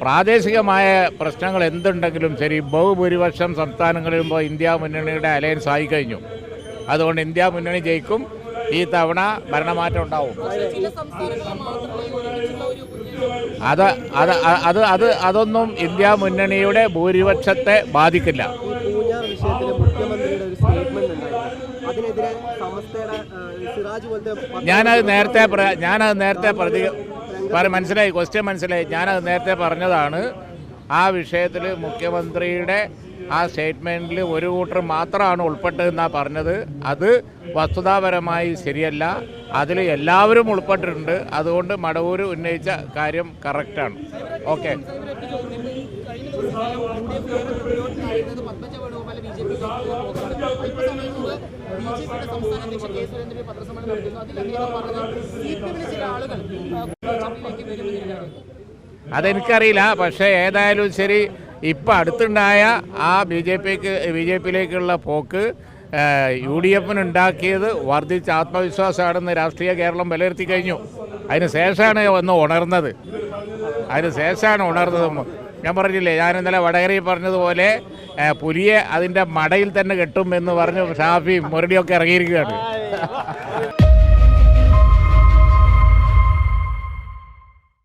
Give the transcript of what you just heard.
പ്രാദേശികമായ പ്രശ്നങ്ങൾ എന്തുണ്ടെങ്കിലും ശരി, ബഹുഭൂരിപക്ഷം സംസ്ഥാനങ്ങളിലും ഇന്ത്യ മുന്നണിയുടെ അലയൻസ് ആയിക്കഴിഞ്ഞു. അതുകൊണ്ട് ഇന്ത്യ മുന്നണി ജയിക്കും. ഈ തവണ ഭരണമാറ്റം ഉണ്ടാവും. അതൊന്നും ഇന്ത്യ മുന്നണിയുടെ ഭൂരിപക്ഷത്തെ ബാധിക്കില്ല. ഞാനത് നേരത്തെ മനസ്സിലായി, ക്വസ്റ്റ്യൻ മനസ്സിലായി. ഞാനത് നേരത്തെ പറഞ്ഞതാണ്. ആ വിഷയത്തിൽ മുഖ്യമന്ത്രിയുടെ ആ സ്റ്റേറ്റ്മെൻറ്റിൽ ഒരു കൂട്ടർ മാത്രമാണ് ഉൾപ്പെട്ടതെന്നാണ് പറഞ്ഞത്. അത് വസ്തുതാപരമായി ശരിയല്ല. അതിൽ എല്ലാവരും ഉൾപ്പെട്ടിട്ടുണ്ട്. അതുകൊണ്ട് മടവൂർ ഉന്നയിച്ച കാര്യം കറക്റ്റാണ്. ഓക്കെ. അതെനിക്കറിയില്ല. പക്ഷേ ഏതായാലും ശരി, ഇപ്പം അടുത്തുണ്ടായ ആ ബി ജെ പിയിലേക്കുള്ള പോക്ക് UDF-നുണ്ടാക്കിയത് വർദ്ധിച്ച ആത്മവിശ്വാസമാണെന്ന് രാഷ്ട്രീയ കേരളം വിലയിരുത്തി കഴിഞ്ഞു. അതിന് ശേഷമാണ് ഉണർന്നത്. ഞാൻ പറഞ്ഞില്ലേ, ഞാൻ ഇന്നലെ വടകരയിൽ പറഞ്ഞതുപോലെ പുലിയെ അതിൻ്റെ മടയിൽ തന്നെ കെട്ടും എന്ന് പറഞ്ഞു ഷാഫിയും മുരളിയൊക്കെ ഇറങ്ങിയിരിക്കുകയാണ്.